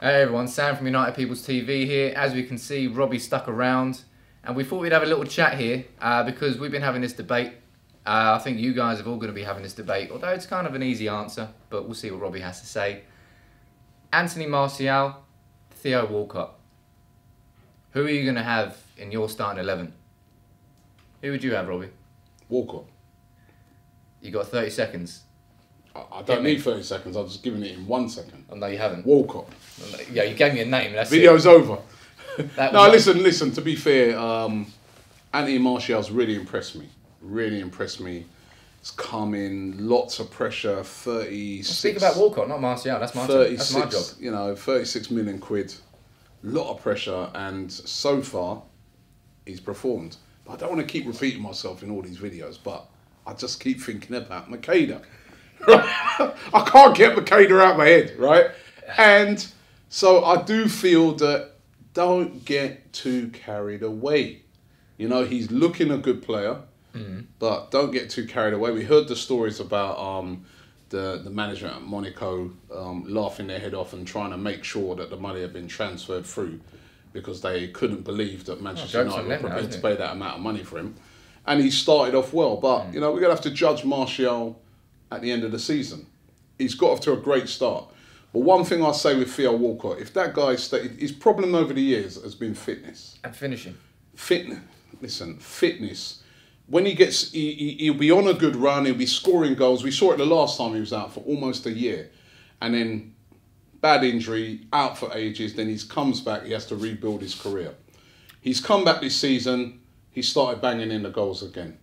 Hey everyone, Sam from United People's TV here. As we can see, Robbie stuck around, and we thought we'd have a little chat here because we've been having this debate. I think you guys are all going to be having this debate, although it's kind of an easy answer, but we'll see what Robbie has to say. Anthony Martial, Theo Walcott. Who are you going to have in your starting 11? Who would you have, Robbie? Walcott. You got 30 seconds. I don't need 30 seconds, I've just given it in 1 second. Oh, no, you haven't. Walcott. Yeah, you gave me a name. That's Video's over. No, was listen, to be fair, Anthony Martial's really impressed me. Really impressed me. It's come in, lots of pressure, 36... Speak about Walcott, not Martial. That's my job. You know, 36 million quid, lot of pressure, and so far, he's performed. But I don't want to keep repeating myself in all these videos, but I just keep thinking about Makeda. I can't get Makeda out of my head, right? And so I do feel that don't get too carried away. You know, he's looking a good player, but don't get too carried away. We heard the stories about the manager at Monaco laughing their head off and trying to make sure that the money had been transferred through because they couldn't believe that Manchester United were prepared to pay that amount of money for him. And he started off well, but you know, we're going to have to judge Martial at the end of the season. He's got off to a great start. But one thing I'll say with Theo Walcott, if that guy his problem over the years has been fitness. And finishing. Fitness. When he gets, he'll be on a good run, he'll be scoring goals. We saw it the last time he was out for almost a year. And then bad injury, out for ages, then he comes back, he has to rebuild his career. He's come back this season, he started banging in the goals again.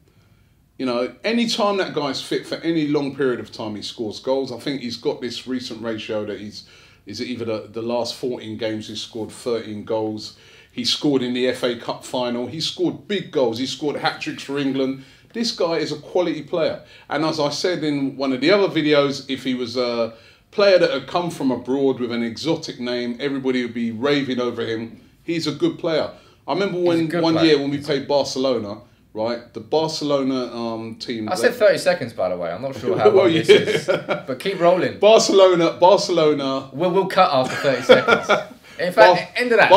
You know, any time that guy's fit for any long period of time, he scores goals. I think he's got this recent ratio that is either the last 14 games he's scored 13 goals. He scored in the FA Cup final. He scored big goals. He scored hat-tricks for England. This guy is a quality player. And as I said in one of the other videos, if he was a player that had come from abroad with an exotic name, everybody would be raving over him. He's a good player. I remember one year when we played Barcelona, right? The Barcelona team... I said 30 seconds, by the way. I'm not sure how long this is. But keep rolling. Barcelona... We'll cut after 30 seconds. In fact, end of that.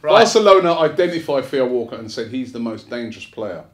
Barcelona identified Theo Walcott and said he's the most dangerous player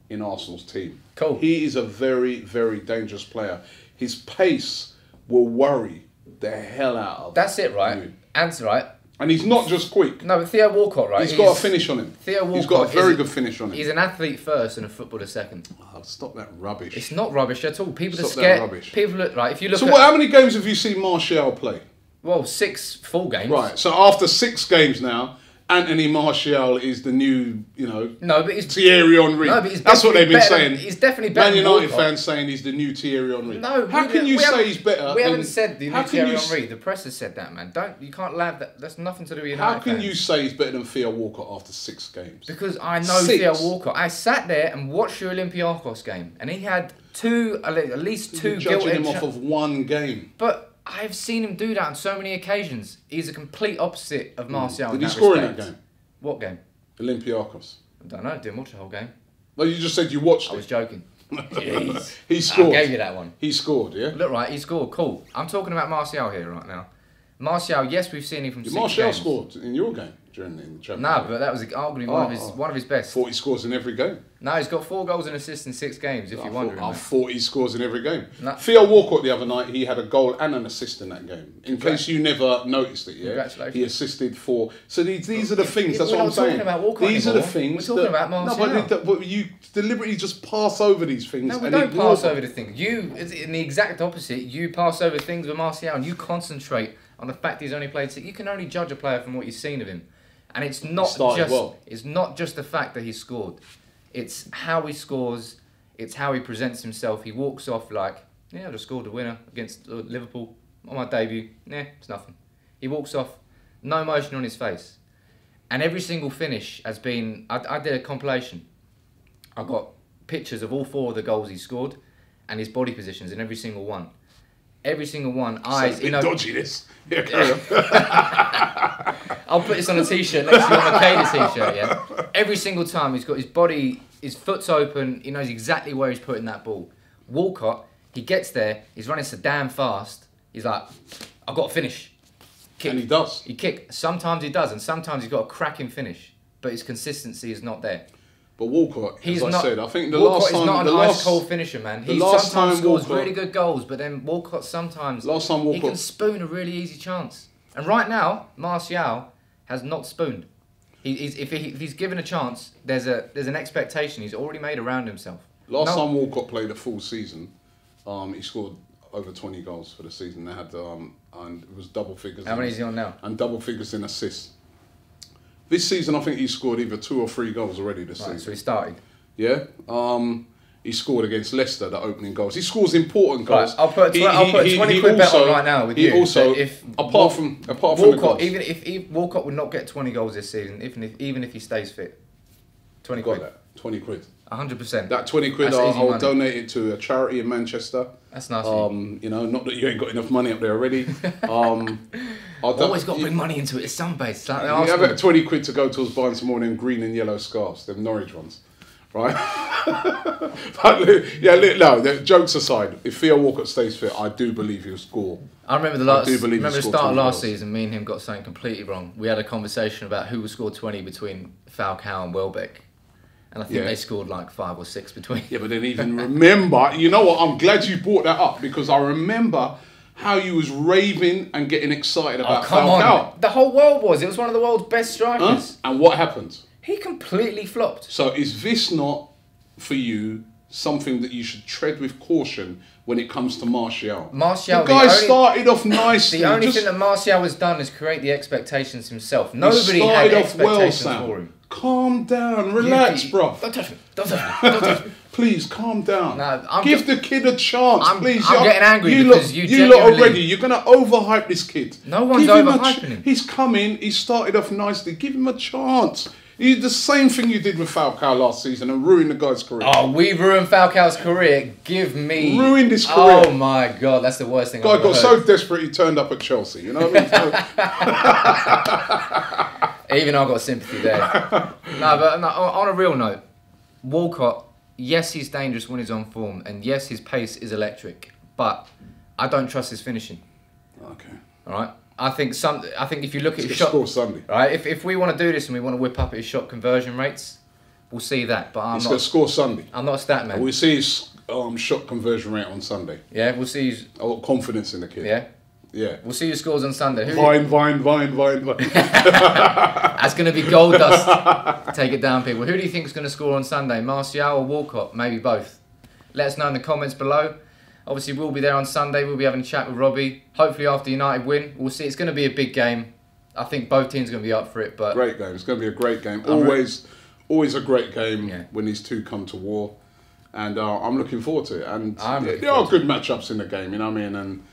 in Arsenal's team. Cool. He is a very, very dangerous player. His pace will worry the hell out of That's it, right? you. Answer, right? And he's not just quick. No, but Theo Walcott, right? He's got a finish on him. Theo Walcott. He's got a very good finish on him. He's an athlete first and a footballer second. Oh, stop that rubbish. It's not rubbish at all. People are Stop scared. that rubbish. People look right. If you look. So how many games have you seen Martial play? Well, 6 full games. Right. So after 6 games now, Anthony Martial is the new, you know, no, but he's Thierry Henry. No, but he's that's what they've been saying. He's definitely better. Man United fans saying he's the new Thierry Henry. No, how can you say he's better? We haven't said the new Thierry Henry. The press has said that, man. You can't laugh that. That's nothing to do with United. How can you say he's better than Theo Walcott after 6 games? Because I know Theo Walcott. I sat there and watched your Olympiacos game, and he had at least 2 judging him off of 1 game. But I've seen him do that on so many occasions. He's a complete opposite of Martial. Did he score in that game? What game? Olympiacos. I don't know. I didn't watch the whole game. Well, you just said you watched it. I was joking. Jeez. He scored. I gave you that one. He scored, yeah? Look, right, he scored. Cool. I'm talking about Martial here right now. Martial, yes, we've seen him from 6 games. Martial scored in your game during the Champions League. No, but that was arguably one of his best. 40 scores in every game. No, he's got 4 goals and assists in 6 games, if you're wondering. I thought he scores in every game. No. Theo Walcott the other night, he had a goal and an assist in that game. In case you never noticed it, yeah? Congratulations. He assisted 4. So these are the things, that's what I'm saying. We're not talking about Walcott These anymore. are the things. We're talking about Martial. No, but you deliberately just pass over these things. No, we don't pass over the things. You, in the exact opposite, you pass over things with Martial and you concentrate on the fact he's only played 6. You can only judge a player from what you've seen of him. And it's not just the fact that he scored. It's how he scores. It's how he presents himself. He walks off like, yeah, I just scored a winner against Liverpool on my debut. Nah, it's nothing. He walks off, no emotion on his face. And every single finish has been... I did a compilation. I got pictures of all 4 of the goals he scored and his body positions in every single one. Every single one, eyes... You know, dodgy this. Yeah, carry on. I'll put this on a t-shirt next to your Makeda t-shirt, yeah? Every single time he's got his body, his foot's open, he knows exactly where he's putting that ball. Walcott, he gets there, he's running so damn fast, he's like, I've got to finish. kick. And he does. He kick. Sometimes he does, and sometimes he's got a cracking finish, but his consistency is not there. But Walcott, as I said, I think the Walcott last time... is not an ice-cold finisher, man. He sometimes scores Walcott, really good goals, but then Walcott sometimes... Last time Walcott... He can spoon a really easy chance. And right now, Martial has not spooned. If he's given a chance, there's an expectation he's already made around himself. Last time Walcott played a full season, he scored over 20 goals for the season. They had and it was double figures. How many is he on now? And double figures in assists. This season, I think he scored either 2 or 3 goals already this season. So he started. Yeah. He scored against Leicester, the opening goals. He scores important goals. Right, I'll put a 20 quid bet on right now with you. Also, if apart from Walcott, the goals, even if Walcott would not get 20 goals this season, even if he stays fit, 20 quid. That 20 quid. 100%. That 20 quid, I'll donate it to a charity in Manchester. That's nice. You know, not that you ain't got enough money up there already. Always got to bring money into it. It's some base. Like you have it 20 quid to go towards buying some more of them green and yellow scarves, them Norwich ones, right? But, yeah, no. Jokes aside, if Theo Walcott stays fit, I do believe he'll score. I remember the start of last season. Me and him got something completely wrong. We had a conversation about who would score 20 between Falcao and Welbeck. And I think they scored like 5 or 6 between. Yeah, but then even remember, you know what? I'm glad you brought that up because I remember how you was raving and getting excited about Falcao. On. The whole world was. It was one of the world's best strikers. And what happened? He completely flopped. So is this not, for you, something that you should tread with caution when it comes to Martial? The guy started off nicely. The only thing that Martial has done is create the expectations himself. Nobody had expectations for him. Calm down, relax, bro. Don't touch me. Don't touch me. Don't touch me. Please, calm down. No, Give the kid a chance, please. I'm getting angry because you lot already. You're going to overhype this kid. No one's overhyping him. He's coming. He started off nicely. Give him a chance. You did the same thing you did with Falcao last season and ruined the guy's career. Oh, we ruined Falcao's career. Give me... Ruined his career. Oh, my God. That's the worst thing I've ever heard. Guy got so desperate he turned up at Chelsea. You know what I mean? Even I got sympathy there. No, on a real note, Walcott, yes, he's dangerous when he's on form, and yes, his pace is electric, but I don't trust his finishing. Okay. All right. I think if you look at his shot, score Sunday. Right. If we want to do this and we want to whip up his shot conversion rates, we'll see that. But he's going to score Sunday. I'm not a stat man. We'll see his shot conversion rate on Sunday. Yeah, we'll see. I've got confidence in the kid. Yeah. Yeah. We'll see who scores on Sunday. Vine. That's going to be gold dust. Take it down, people. Who do you think is going to score on Sunday? Martial or Walcott? Maybe both. Let us know in the comments below. Obviously, we'll be there on Sunday. We'll be having a chat with Robbie. Hopefully, after United win, we'll see. It's going to be a big game. I think both teams are going to be up for it. But great game. It's going to be a great game. Always a great game when these two come to war. And I'm looking forward to it. And there are good matchups in the game, you know what I mean? And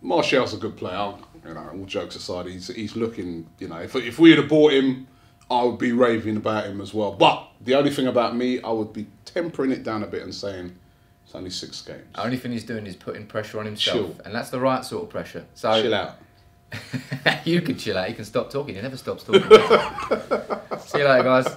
Martial's a good player. You know, all jokes aside, he's looking, you know, if we had bought him, I would be raving about him as well. But the only thing about me, I would be tempering it down a bit and saying it's only 6 games. The only thing he's doing is putting pressure on himself. And that's the right sort of pressure. So chill out. You can chill out. You can stop talking. He never stops talking. See you later, guys.